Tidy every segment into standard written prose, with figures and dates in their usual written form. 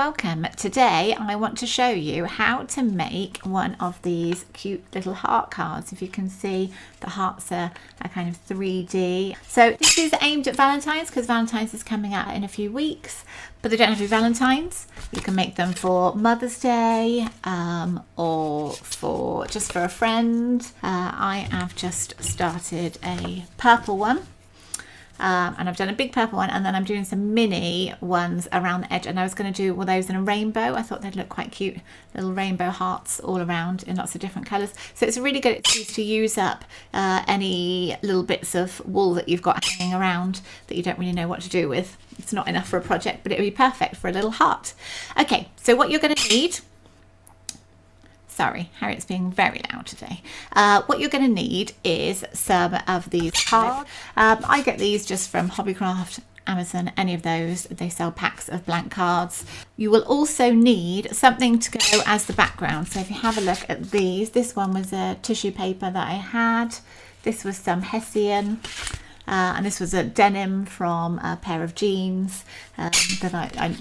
welcome. Today I want to show you how to make one of these cute little heart cards. If you can see, the hearts are kind of 3D. So this is aimed at Valentine's because Valentine's is coming out in a few weeks, but they don't have to be Valentine's. You can make them for Mother's Day or for just for a friend. I have just started a purple one. And I've done a big purple one, and then I'm doing some mini ones around the edge, and I was going to do all those in a rainbow. I thought they'd look quite cute, little rainbow hearts all around in lots of different colours. So it's a really good excuse to use up any little bits of wool that you've got hanging around that you don't really know what to do with. It's not enough for a project, but it would be perfect for a little heart. Okay, so what you're going to need... Sorry, Harriet's being very loud today. What you're going to need is some of these cards. I get these just from Hobbycraft, Amazon, any of those. They sell packs of blank cards. You will also need something to go as the background. So if you have a look at these, this one was a tissue paper that I had. This was some Hessian. And this was a denim from a pair of jeans that I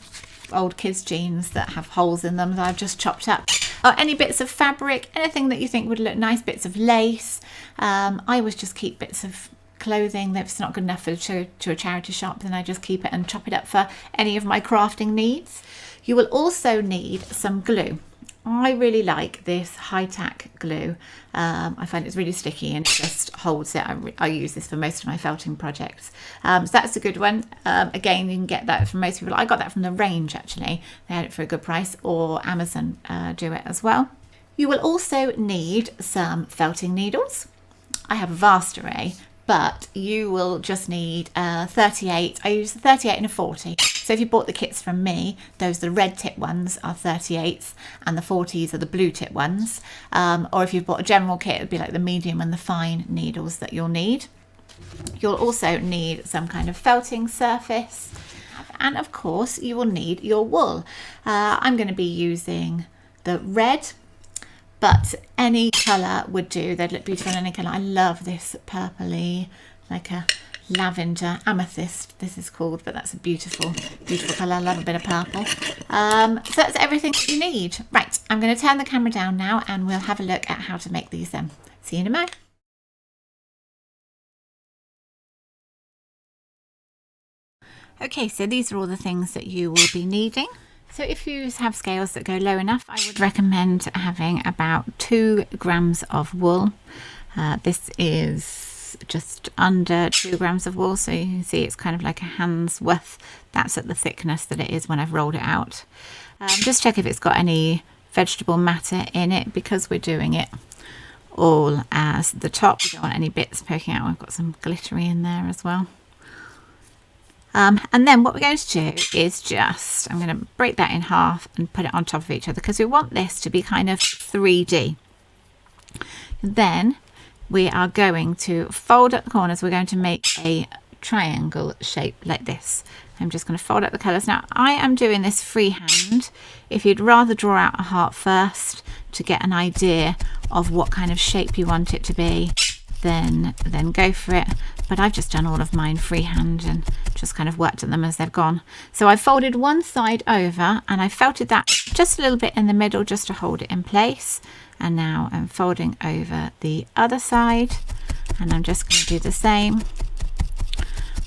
old kids jeans that have holes in them that I've just chopped up. Or any bits of fabric, anything that you think would look nice, bits of lace. I always just keep bits of clothing that's not good enough for to a charity shop, then I just keep it and chop it up for any of my crafting needs. You will also need some glue. I really like this high-tack glue. I find it's really sticky and it just holds it. I use this for most of my felting projects. So that's a good one. Again, you can get that from most people. I got that from the Range actually. They had it for a good price, or Amazon do it as well. You will also need some felting needles. I have a vast array, but you will just need 38. I use a 38 and a 40. So if you bought the kits from me, those the red tip ones are 38s and the 40s are the blue tip ones. Or if you've bought a general kit, it'd be like the medium and the fine needles that you'll need. You'll also need some kind of felting surface. And of course, you will need your wool. I'm going to be using the red, but any colour would do. They'd look beautiful in any colour. I love this purpley, like a lavender amethyst this is called, but that's a beautiful colour. I love a bit of purple. So that's everything that you need. Right, I'm going to turn the camera down now and we'll have a look at how to make these then. See you in a moment. Okay, so these are all the things that you will be needing. So if you have scales that go low enough, I would recommend having about 2 grams of wool. This is just under 2 grams of wool, so you can see it's kind of like a hand's worth. That's at the thickness that it is when I've rolled it out. Just check if it's got any vegetable matter in it, because we're doing it all as the top. We don't want any bits poking out. I've got some glittery in there as well. And then what we're going to do is just, I'm going to break that in half and put it on top of each other because we want this to be kind of 3D. Then we are going to fold up the corners. We're going to make a triangle shape like this. I'm just going to fold up the colours. Now I am doing this freehand. If you'd rather draw out a heart first to get an idea of what kind of shape you want it to be, then go for it. But I've just done all of mine freehand and just kind of worked at them as they've gone. So I folded one side over and I felted that just a little bit in the middle just to hold it in place. And now I'm folding over the other side and I'm just going to do the same.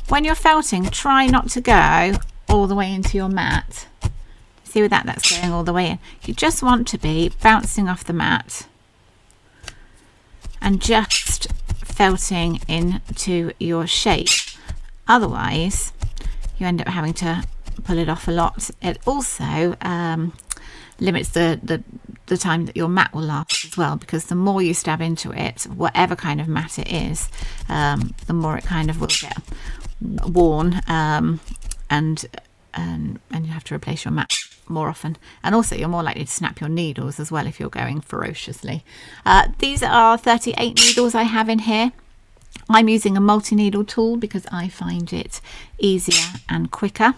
When you're felting, try not to go all the way into your mat. See with that's going all the way in. You just want to be bouncing off the mat and just felting into your shape. Otherwise you end up having to pull it off a lot. It also limits the time that your mat will last as well, because the more you stab into it, whatever kind of mat it is, the more it kind of will get worn, and you have to replace your mat more often, and also you're more likely to snap your needles as well if you're going ferociously. These are 38 needles I have in here. I'm using a multi-needle tool because I find it easier and quicker.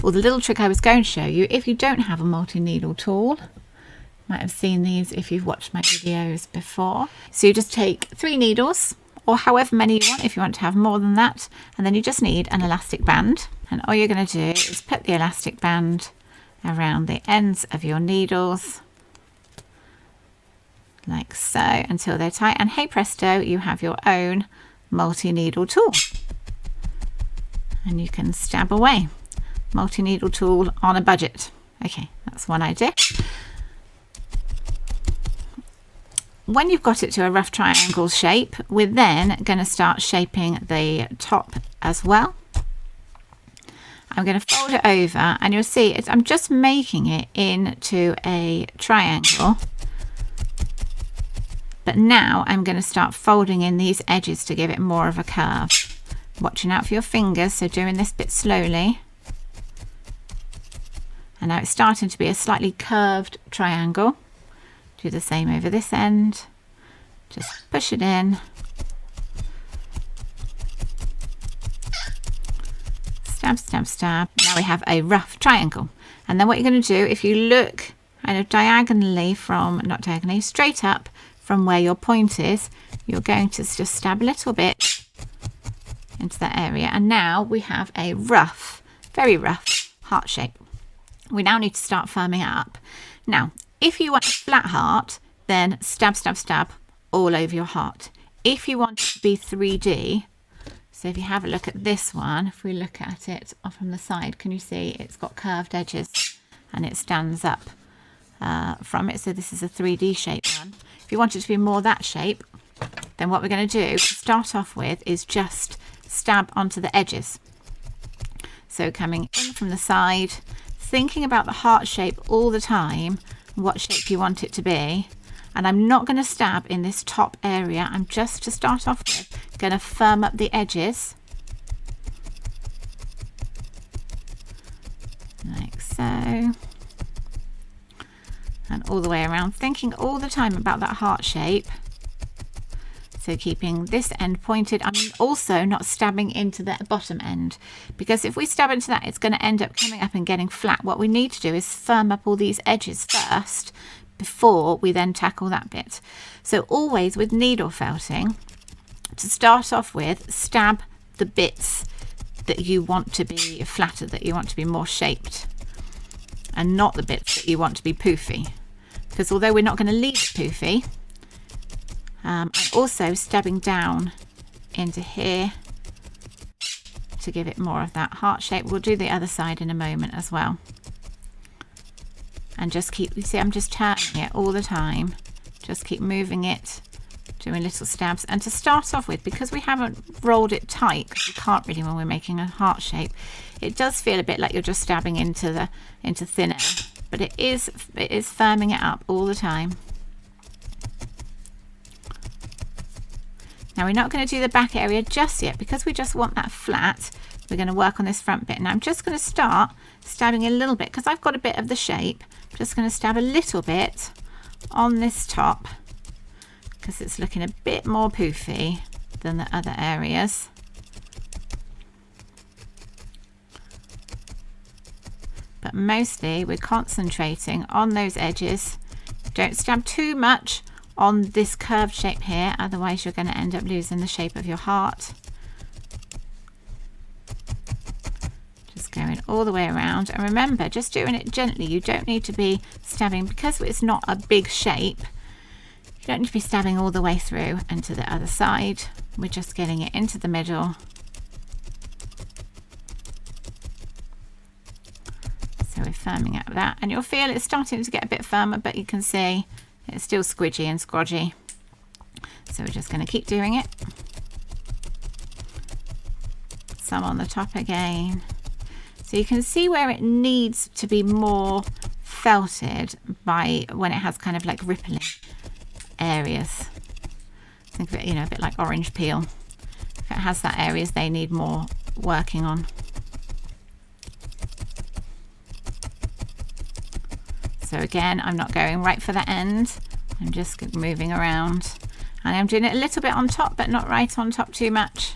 Well, the little trick I was going to show you, if you don't have a multi-needle tool, you might have seen these if you've watched my videos before. So you just take 3 needles, or however many you want if you want to have more than that, and then you just need an elastic band. And all you're going to do is put the elastic band around the ends of your needles, like so, until they're tight. And hey presto, you have your own multi-needle tool, and you can stab away. Multi-needle tool on a budget. Okay, that's one idea. When you've got it to a rough triangle shape, we're then going to start shaping the top as well. I'm going to fold it over, and you'll see I'm just making it into a triangle. But now I'm going to start folding in these edges to give it more of a curve. Watching out for your fingers, so doing this bit slowly. And now it's starting to be a slightly curved triangle. Do the same over this end. Just push it in. Stab, stab, stab. Now we have a rough triangle. And then what you're going to do, if you look kind of diagonally from, not diagonally, straight up from where your point is, you're going to just stab a little bit into that area. And now we have a rough, very rough heart shape. We now need to start firming it up. Now, if you want a flat heart, then stab, stab, stab all over your heart. If you want it to be 3D, so if you have a look at this one, if we look at it from the side, can you see it's got curved edges and it stands up from it? So this is a 3D shape one. If you want it to be more that shape, then what we're going to do to start off with is just stab onto the edges. So coming in from the side, thinking about the heart shape all the time, what shape you want it to be. And I'm not going to stab in this top area. I'm just, to start off with, going to firm up the edges. Like so. And all the way around, thinking all the time about that heart shape. So keeping this end pointed. I'm also not stabbing into the bottom end, because if we stab into that, it's going to end up coming up and getting flat. What we need to do is firm up all these edges first before we then tackle that bit. So always with needle felting, to start off with, stab the bits that you want to be flatter, that you want to be more shaped, and not the bits that you want to be poofy. Because although we're not going to leave it poofy, I'm also stabbing down into here to give it more of that heart shape. We'll do the other side in a moment as well. And just keep, you see, I'm just turning it all the time. Just keep moving it, doing little stabs. And to start off with, because we haven't rolled it tight, because we can't really when we're making a heart shape, it does feel a bit like you're just stabbing into thin air. But it is firming it up all the time. Now we're not going to do the back area just yet, because we just want that flat. We're going to work on this front bit. Now I'm just going to start stabbing a little bit, because I've got a bit of the shape. I'm just going to stab a little bit on this top, because it's looking a bit more poofy than the other areas. But mostly we're concentrating on those edges. Don't stab too much on this curved shape here, otherwise you're going to end up losing the shape of your heart. Just going all the way around, and remember, just doing it gently. You don't need to be stabbing, because it's not a big shape, you don't need to be stabbing all the way through and to the other side. We're just getting it into the middle. So we're firming up that, and you'll feel it's starting to get a bit firmer, but you can see it's still squidgy and scrodgy. So we're just going to keep doing it. Some on the top again. So you can see where it needs to be more felted by when it has kind of like rippling areas. Think of it, you know, a bit like orange peel. If it has that areas they need more working on. So again, I'm not going right for the end. I'm just moving around. And I'm doing it a little bit on top, but not right on top too much.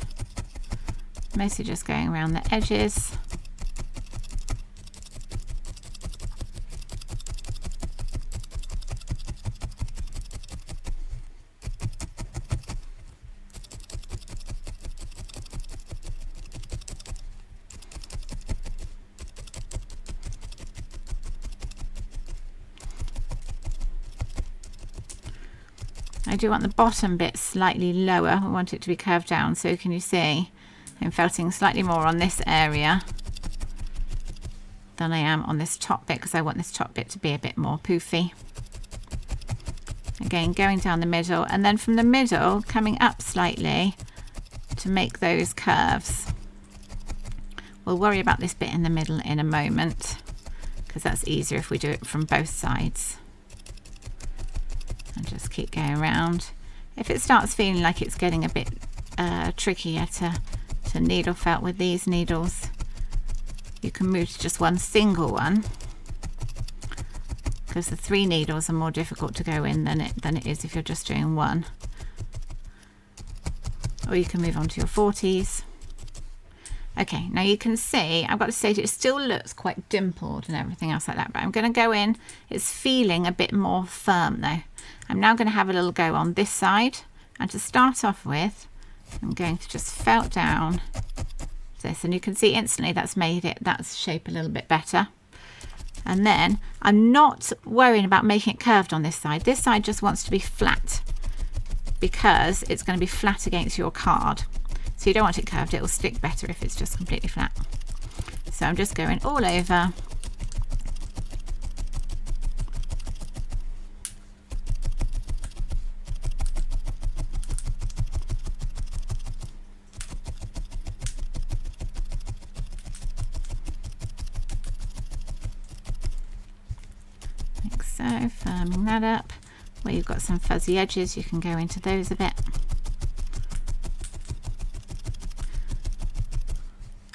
Mostly just going around the edges. I do want the bottom bit slightly lower. I want it to be curved down. So can you see I'm felting slightly more on this area than I am on this top bit, because I want this top bit to be a bit more poofy. Again, going down the middle, and then from the middle coming up slightly to make those curves. We'll worry about this bit in the middle in a moment, because that's easier if we do it from both sides. And just keep going around. If it starts feeling like it's getting a bit trickier to needle felt with these needles, you can move to just one single one, because the 3 needles are more difficult to go in than it is if you're just doing one. Or you can move on to your 40s. Okay, now you can see, I've got to say, it still looks quite dimpled and everything else like that, but I'm going to go in, it's feeling a bit more firm though. I'm now going to have a little go on this side, and to start off with, I'm going to just felt down this, and you can see instantly that's made that shape a little bit better. And then I'm not worrying about making it curved on this side. This side just wants to be flat, because it's going to be flat against your card. So you don't want it curved, it will stick better if it's just completely flat. So I'm just going all over. Like so, firming that up. Where you've got some fuzzy edges, you can go into those a bit.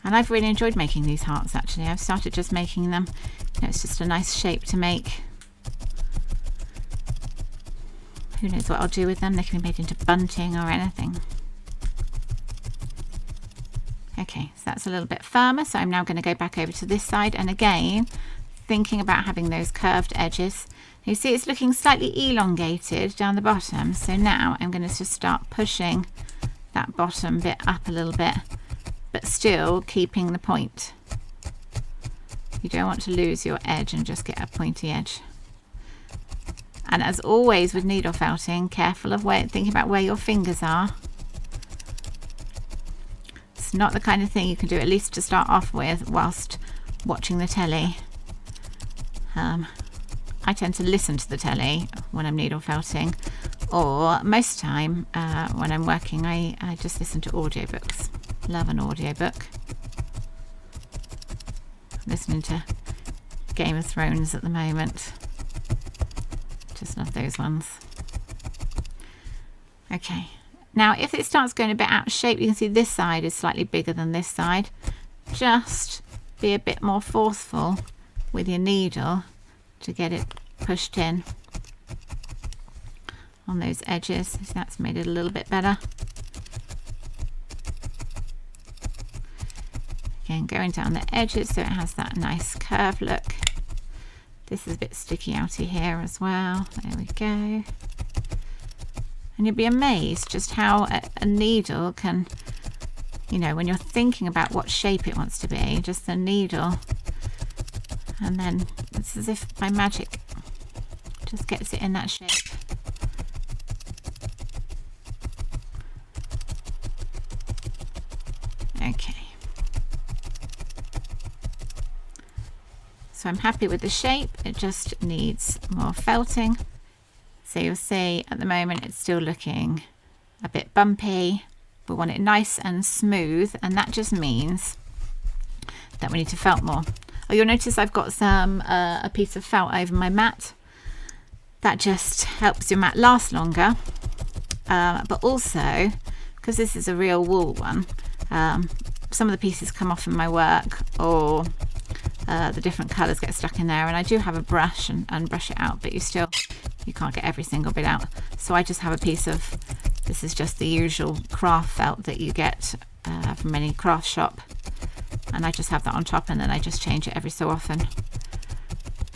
And I've really enjoyed making these hearts actually. I've started just making them. You know, it's just a nice shape to make. Who knows what I'll do with them. They can be made into bunting or anything. Okay, so that's a little bit firmer. So I'm now going to go back over to this side, and again, thinking about having those curved edges. You see it's looking slightly elongated down the bottom. So now I'm going to just start pushing that bottom bit up a little bit, but still keeping the point. You don't want to lose your edge and just get a pointy edge. And as always with needle felting, careful of thinking about where your fingers are. It's not the kind of thing you can do, at least to start off with, whilst watching the telly. I tend to listen to the telly when I'm needle felting, or most time when I'm working, I just listen to audiobooks. Love an audiobook. Listening to Game of Thrones at the moment. Just love those ones. Okay, now if it starts going a bit out of shape, you can see this side is slightly bigger than this side. Just be a bit more forceful with your needle to get it pushed in on those edges. So that's made it a little bit better. Again, going down the edges so it has that nice curved look. This is a bit sticky outy here as well. There we go. And you'll be amazed just how a needle can, you know, when you're thinking about what shape it wants to be, just the needle, and then it's as if by magic just gets it in that shape. Okay. So I'm happy with the shape, it just needs more felting. So you'll see at the moment it's still looking a bit bumpy. We want it nice and smooth, and that just means that we need to felt more. Oh, you'll notice I've got some a piece of felt over my mat. That just helps your mat last longer, but also because this is a real wool one, some of the pieces come off in my work, or the different colours get stuck in there, and I do have a brush and brush it out, but you can't get every single bit out. So I just have a piece of, this is just the usual craft felt that you get from any craft shop, and I just have that on top, and then I just change it every so often.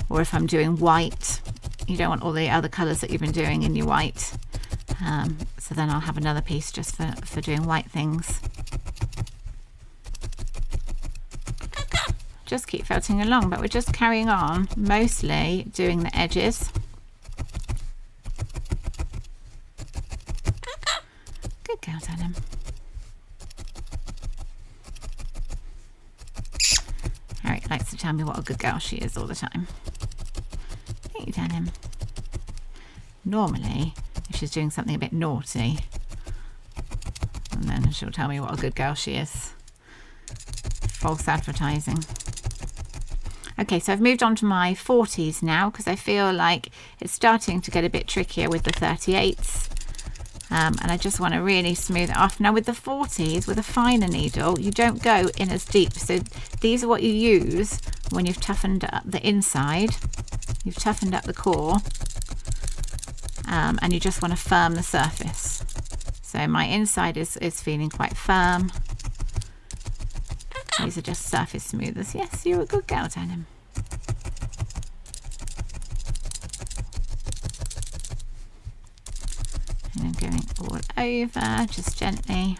Or if I'm doing white, you don't want all the other colours that you've been doing in your white, so then I'll have another piece just for doing white things. Just keep felting along, but we're just carrying on, mostly doing the edges. tell me what a good girl she is all the time. Thank you, Denim. Normally, if she's doing something a bit naughty, and then she'll tell me what a good girl she is. False advertising. Okay, so I've moved on to my 40s now because I feel like it's starting to get a bit trickier with the 38s. And I just want to really smooth it off. Now with the 40s, with a finer needle, you don't go in as deep. So these are what you use when you've toughened up the inside, you've toughened up the core, and you just want to firm the surface. So my inside is feeling quite firm. These are just surface smoothers. Yes, you're a good girl, Denim. And I'm going all over, just gently.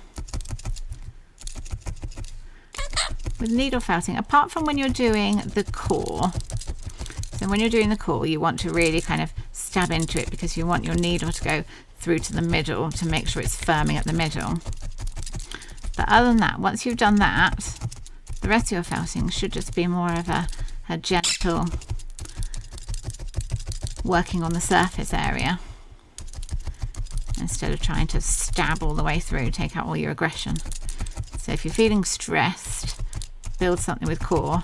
With needle felting, apart from when you're doing the core, so when you're doing the core, you want to really kind of stab into it because you want your needle to go through to the middle to make sure it's firming at the middle. But other than that, once you've done that, the rest of your felting should just be more of a gentle working on the surface area instead of trying to stab all the way through, take out all your aggression. So if you're feeling stressed, build something with core,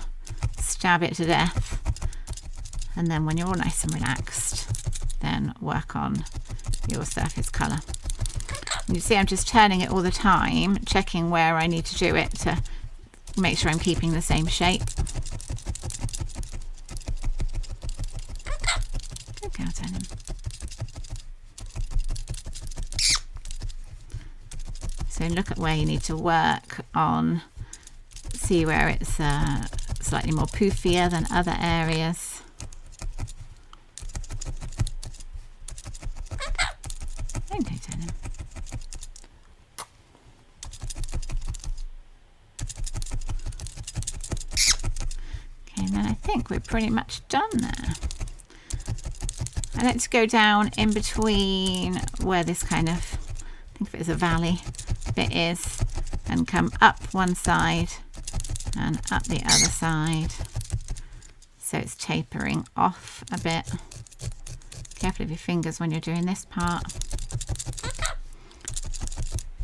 stab it to death, and then when you're all nice and relaxed, then work on your surface colour. And you see I'm just turning it all the time, checking where I need to do it to make sure I'm keeping the same shape. Good girl, Denim. So look at where you need to work on, see where it's slightly more poofier than other areas. Okay, Denim. Okay, and then I think we're pretty much done there. I like to go down in between where this kind of, think of it as a valley bit is, and come up one side and up the other side. So it's tapering off a bit. Careful of your fingers when you're doing this part.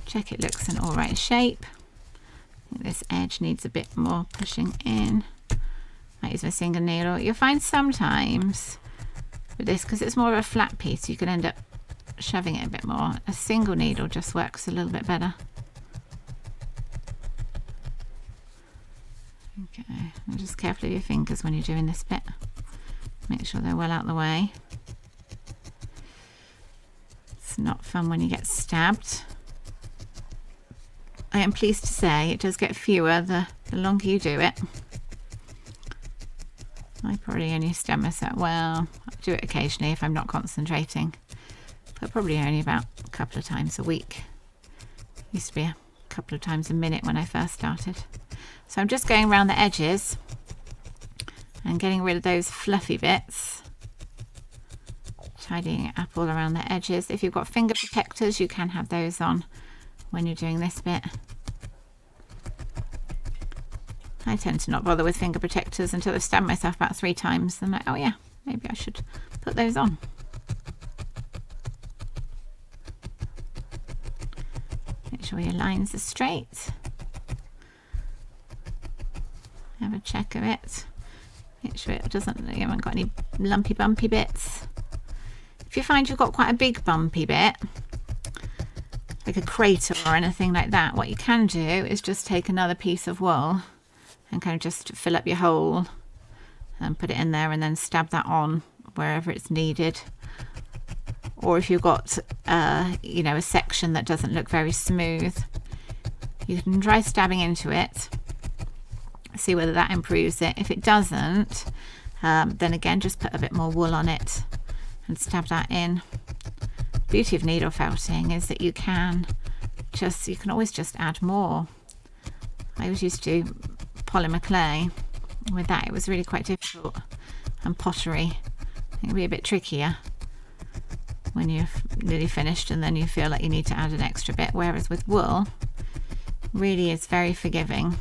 Check it looks an all right shape. I think this edge needs a bit more pushing in. Might use my single needle. You'll find sometimes with this, because it's more of a flat piece, you can end up shoving it a bit more. A single needle just works a little bit better. Okay, and just careful of your fingers when you're doing this bit. Make sure they're well out of the way. It's not fun when you get stabbed. I am pleased to say it does get fewer the longer you do it. I probably only stab myself, well, I do it occasionally if I'm not concentrating, but probably only about a couple of times a week. Used to be a couple of times a minute when I first started. So I'm just going around the edges and getting rid of those fluffy bits, tidying it up all around the edges. If you've got finger protectors, you can have those on when you're doing this bit. I tend to not bother with finger protectors until I've stabbed myself about 3 times. I'm like, oh yeah, maybe I should put those on. Make sure your lines are straight. Have a check of it. Make sure it doesn't, you haven't got any lumpy bumpy bits. If you find you've got quite a big bumpy bit, like a crater or anything like that, what you can do is just take another piece of wool and kind of just fill up your hole and put it in there and then stab that on wherever it's needed. Or if you've got you know, a section that doesn't look very smooth, you can try stabbing into it, see whether that improves it. If it doesn't, then again just put a bit more wool on it and stab that in. Beauty of needle felting is that you can always just add more. I was used to polymer clay. With that it was really quite difficult, and pottery it can be a bit trickier when you've nearly finished and then you feel like you need to add an extra bit, whereas with wool really is very forgiving.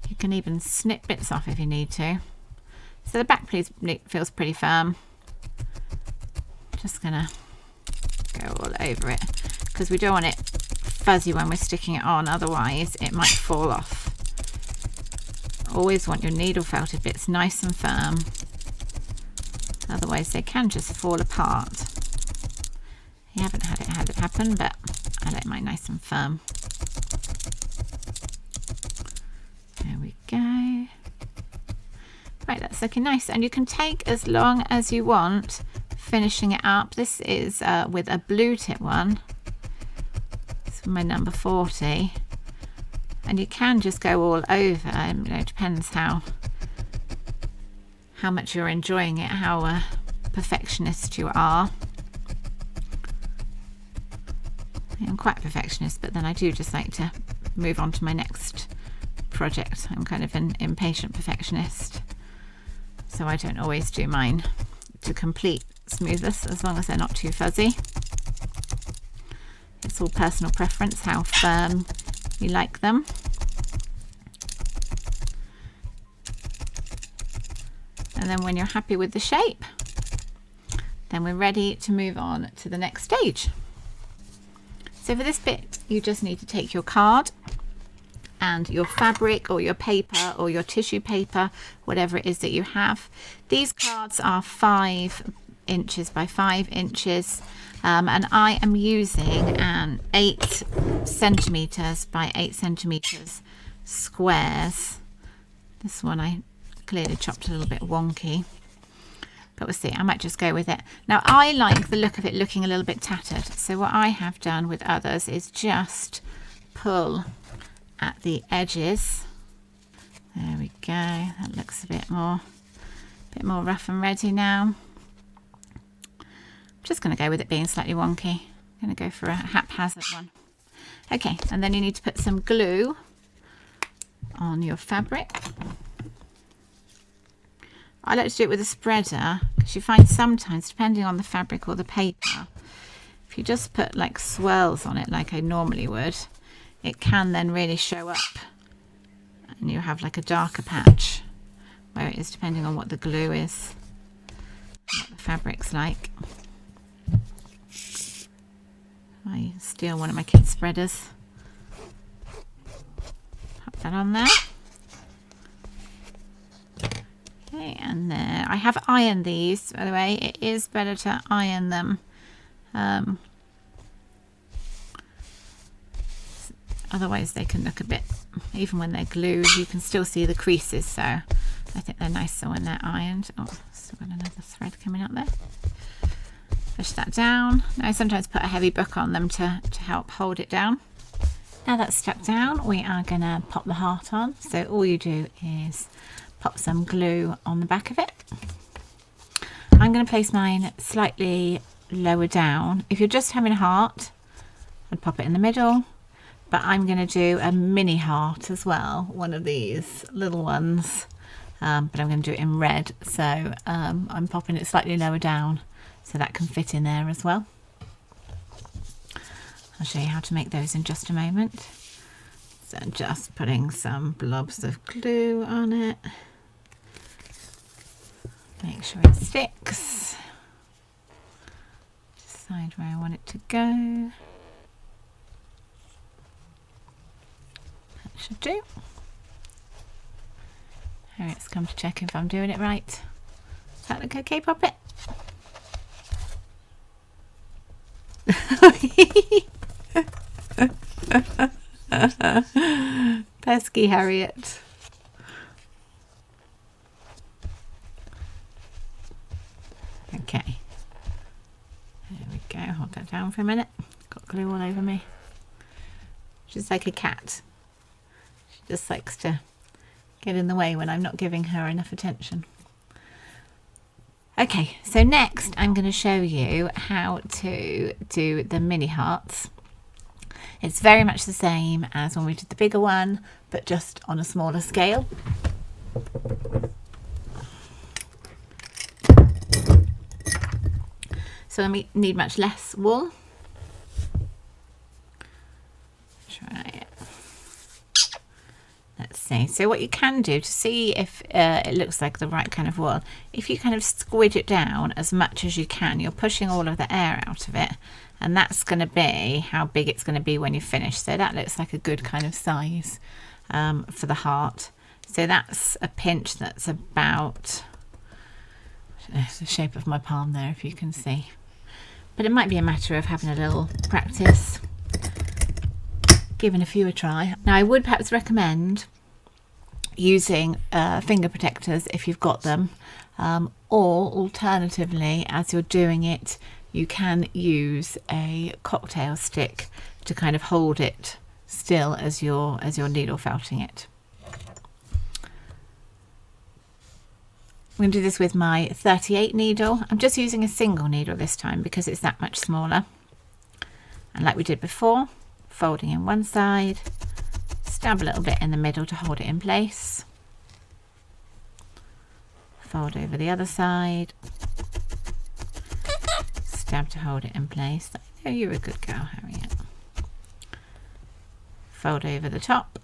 You can even snip bits off if you need to. So the back piece feels pretty firm. Just gonna go all over it because we don't want it fuzzy when we're sticking it on, otherwise it might fall off. Always want your needle felted bits nice and firm, otherwise they can just fall apart. I haven't had it happen, but I like mine nice and firm. There we go. Right, that's looking nice, and you can take as long as you want finishing it up. This is with a blue tip one. This is my number 40, and you can just go all over. It depends how much you're enjoying it, how perfectionist you are. I'm quite a perfectionist, but then I do just like to move on to my next project. I'm kind of an impatient perfectionist, so I don't always do mine to complete smoothness as long as they're not too fuzzy. It's all personal preference how firm you like them. And then when you're happy with the shape, then we're ready to move on to the next stage. So for this bit, you just need to take your card and your fabric or your paper or your tissue paper, whatever it is that you have. These cards are 5 inches by 5 inches, and I am using an 8 centimeters by 8 centimeters squares. This one I clearly chopped a little bit wonky, but we'll see. I might just go with it. Now I like the look of it looking a little bit tattered, so what I have done with others is just pull at the edges. There we go. That looks a bit more rough and ready now. I'm just going to go with it being slightly wonky. I'm going to go for a haphazard one. Okay, and then you need to put some glue on your fabric. I like to do it with a spreader because you find sometimes, depending on the fabric or the paper, if you just put like swirls on it like I normally would, it can then really show up and you have like a darker patch where it is, depending on what the glue is, what the fabric's like. I steal one of my kids' spreaders. Pop that on there. Okay, and there. I have ironed these, by the way. It is better to iron them. Otherwise they can look a bit, even when they're glued, you can still see the creases, so I think they're nicer when they're ironed. Oh, still got another thread coming up there. Push that down. Now I sometimes put a heavy book on them to help hold it down. Now that's stuck down, we are going to pop the heart on. So all you do is pop some glue on the back of it. I'm going to place mine slightly lower down. If you're just having a heart, I'd pop it in the middle. But I'm going to do a mini heart as well, one of these little ones, but I'm going to do it in red, so I'm popping it slightly lower down so that can fit in there as well. I'll show you how to make those in just a moment. So just putting some blobs of glue on it, make sure it sticks, decide where I want it to go. Should do. Harriet's come to check if I'm doing it right. Does that look okay, Poppet? Pesky Harriet. Okay. There we go. Hold that down for a minute. Got glue all over me. She's like a cat. Just likes to get in the way when I'm not giving her enough attention. Okay, so next I'm going to show you how to do the mini hearts. It's very much the same as when we did the bigger one, but just on a smaller scale. So I need much less wool. Try it. Let's see see. So what you can do to see if it looks like the right kind of wool, if you kind of squidge it down as much as you can, you're pushing all of the air out of it, and that's going to be how big it's going to be when you finish. So that looks like a good kind of size for the heart. So that's a pinch that's about the shape of my palm there, if you can see. But it might be a matter of having a little practice, giving a few a try. Now I would perhaps recommend using finger protectors if you've got them, or alternatively, as you're doing it, you can use a cocktail stick to kind of hold it still as you're needle felting it. I'm going to do this with my 38 needle. I'm just using a single needle this time because it's that much smaller. And like we did before, folding in one side, stab a little bit in the middle to hold it in place, fold over the other side, stab to hold it in place. I know you're a good girl, Harriet. Fold over the top,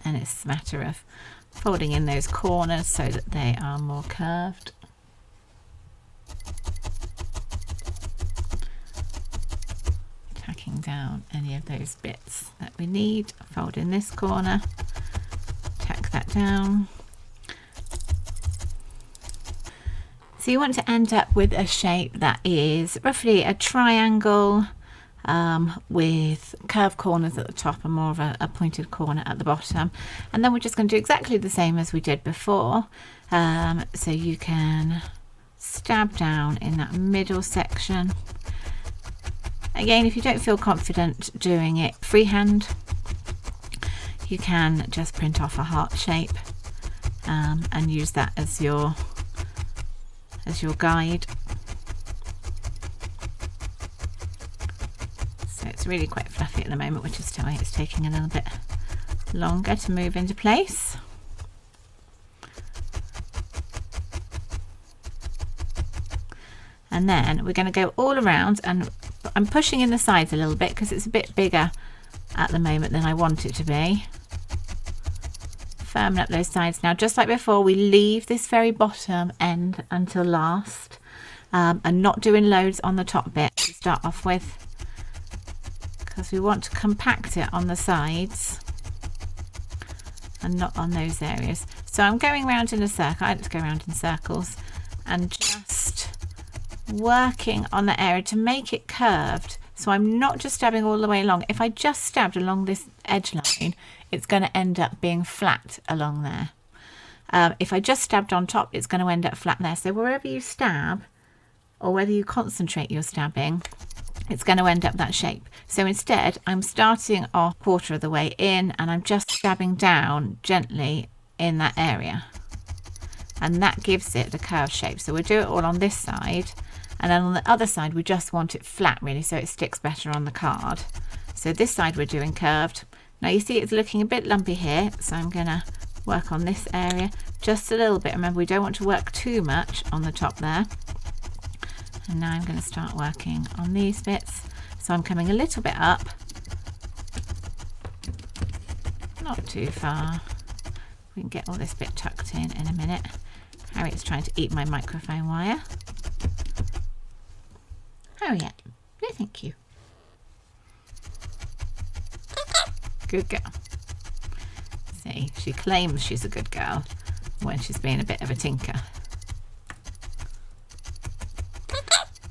and it's a matter of folding in those corners so that they are more curved. Tacking down any of those bits that we need, fold in this corner, tack that down. So you want to end up with a shape that is roughly a triangle, with curved corners at the top and more of a pointed corner at the bottom. And then we're just going to do exactly the same as we did before. So you can stab down in that middle section. Again, if you don't feel confident doing it freehand, you can just print off a heart shape and use that as your guide. So it's really quite fluffy at the moment, which is why it's taking a little bit longer to move into place. And then we're going to go all around, and I'm pushing in the sides a little bit because it's a bit bigger at the moment than I want it to be. Firming up those sides now, just like before. We leave this very bottom end until last, and not doing loads on the top bit to start off with, because we want to compact it on the sides and not on those areas. So I'm going around in a circle. I like to go around in circles and just working on the area to make it curved. So I'm not just stabbing all the way along. If I just stabbed along this edge line, it's going to end up being flat along there. If I just stabbed on top, it's going to end up flat there. So wherever you stab, or whether you concentrate your stabbing, it's going to end up that shape. So instead, I'm starting off a quarter of the way in, and I'm just stabbing down gently in that area. And that gives it the curved shape. So we'll do it all on this side. And then on the other side, we just want it flat, really, so it sticks better on the card. So this side we're doing curved. Now you see it's looking a bit lumpy here, so I'm going to work on this area just a little bit. Remember, we don't want to work too much on the top there. And now I'm going to start working on these bits. So I'm coming a little bit up, not too far. We can get all this bit tucked in a minute. Harriet's trying to eat my microphone wire. Harriet, no thank you. Good girl. See, she claims she's a good girl when she's being a bit of a tinker.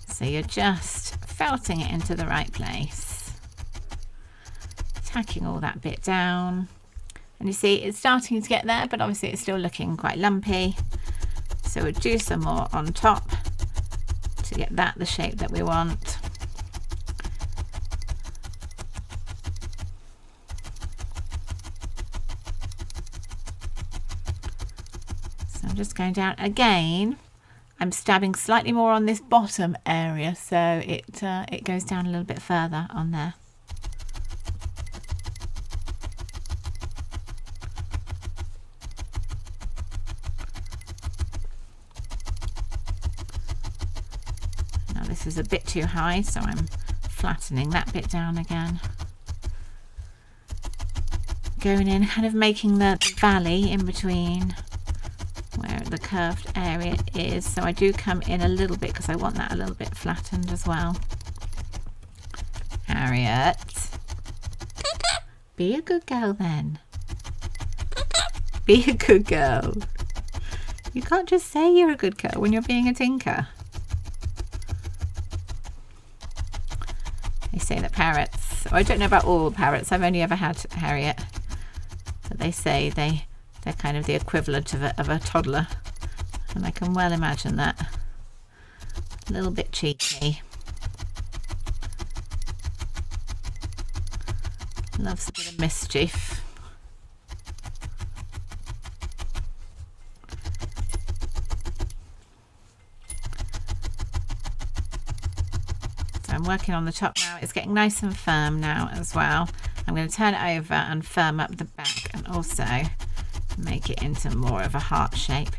So you're just felting it into the right place, tacking all that bit down. And you see it's starting to get there, but obviously it's still looking quite lumpy. So we'll do some more on top to get that the shape that we want. So I'm just going down again. I'm stabbing slightly more on this bottom area, so it goes down a little bit further on there. Now this is a bit too high, so I'm flattening that bit down again. Going in, kind of making the valley in between where the curved area is. So I do come in a little bit because I want that a little bit flattened as well. Harriet, be a good girl then. Be a good girl. You can't just say you're a good girl when you're being a tinker. They say that parrots, I don't know about all parrots, I've only ever had Harriet, but they say they're kind of the equivalent of a toddler, and I can well imagine that. A little bit cheeky. Loves a bit of mischief. So I'm working on the top now. It's getting nice and firm now as well. I'm going to turn it over and firm up the back and also make it into more of a heart shape.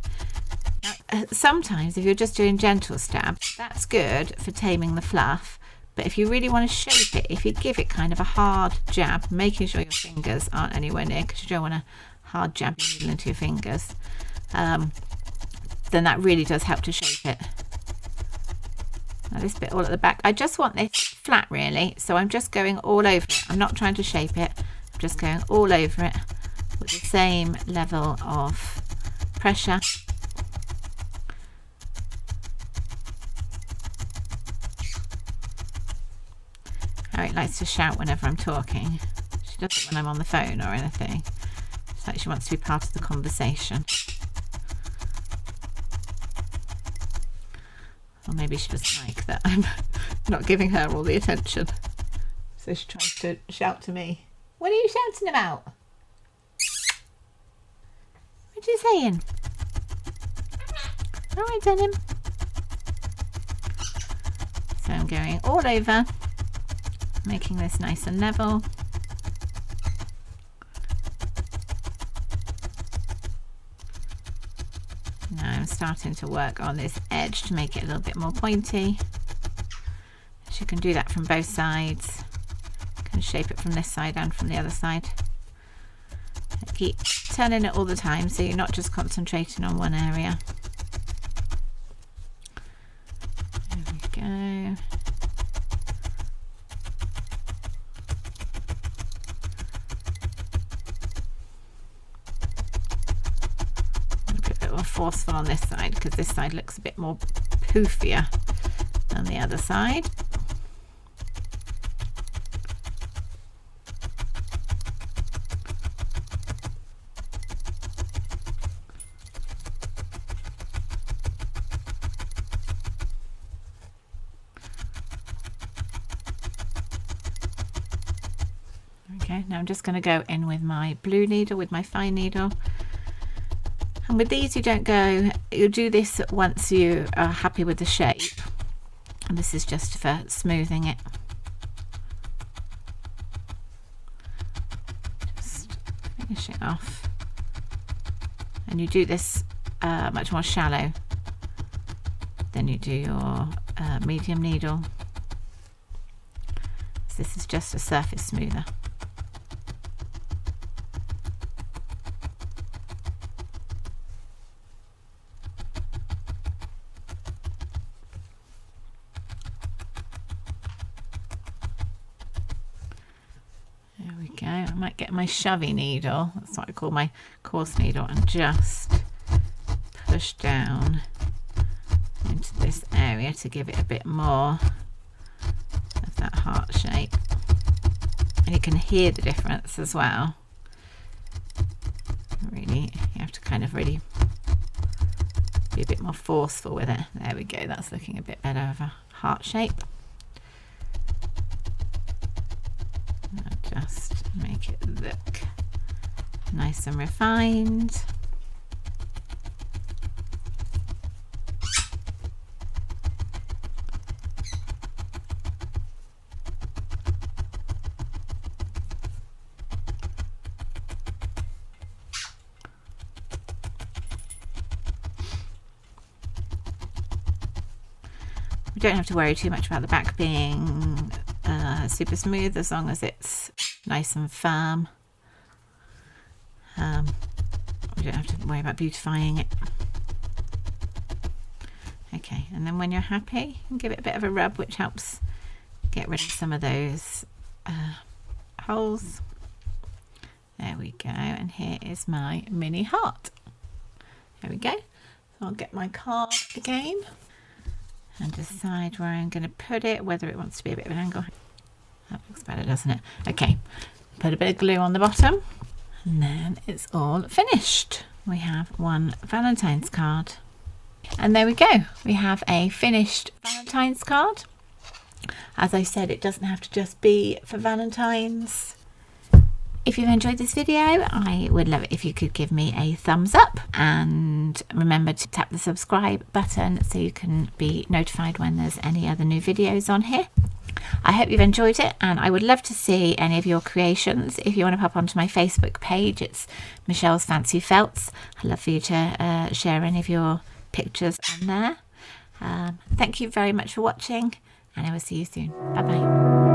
Now, sometimes if you're just doing gentle stabs, that's good for taming the fluff. But if you really want to shape it, if you give it kind of a hard jab, making sure your fingers aren't anywhere near, because you don't want to hard jab your needle into your fingers, then that really does help to shape it. Now this bit all at the back, I just want this flat really, so I'm just going all over it. I'm not trying to shape it, I'm just going all over it with the same level of pressure. Harriet likes to shout whenever I'm talking. She does it when I'm on the phone or anything. It's like she wants to be part of the conversation. Or maybe she doesn't like that I'm not giving her all the attention. So she tries to shout to me. What are you shouting about? What are you saying? All right, Denim. So I'm going all over, making this nice and level. Now I'm starting to work on this edge to make it a little bit more pointy. So you can do that from both sides. You can shape it from this side and from the other side. Keep turning it all the time so you're not just concentrating on one area. There we go. Forceful on this side because this side looks a bit more poofier than the other side. Okay, now I'm just going to go in with my blue needle, with my fine needle. And with these you'll do this once you are happy with the shape, and this is just for smoothing it. Just finish it off, and you do this much more shallow than you do your medium needle. So this is just a surface smoother. I might get my shovey needle, that's what I call my coarse needle, and just push down into this area to give it a bit more of that heart shape. And you can hear the difference as well. Really, you have to kind of really be a bit more forceful with it. There we go, that's looking a bit better of a heart shape. Just make it look nice and refined. We don't have to worry too much about the back being super smooth as long as it's nice and firm. We don't have to worry about beautifying it. Okay, and then when you're happy, you can give it a bit of a rub, which helps get rid of some of those holes. There we go, and here is my mini heart. There we go. So I'll get my card again and decide where I'm going to put it, whether it wants to be a bit of an angle. That looks better, doesn't it? Okay, put a bit of glue on the bottom, and then it's all finished. We have one Valentine's card. And there we go. We have a finished Valentine's card. As I said, it doesn't have to just be for Valentine's. If you've enjoyed this video, I would love it if you could give me a thumbs up, and remember to tap the subscribe button so you can be notified when there's any other new videos on here. I hope you've enjoyed it, and I would love to see any of your creations. If you want to pop onto my Facebook page, it's Michelle's Fancy Felts. I'd love for you to share any of your pictures on there. Thank you very much for watching, and I will see you soon. Bye bye.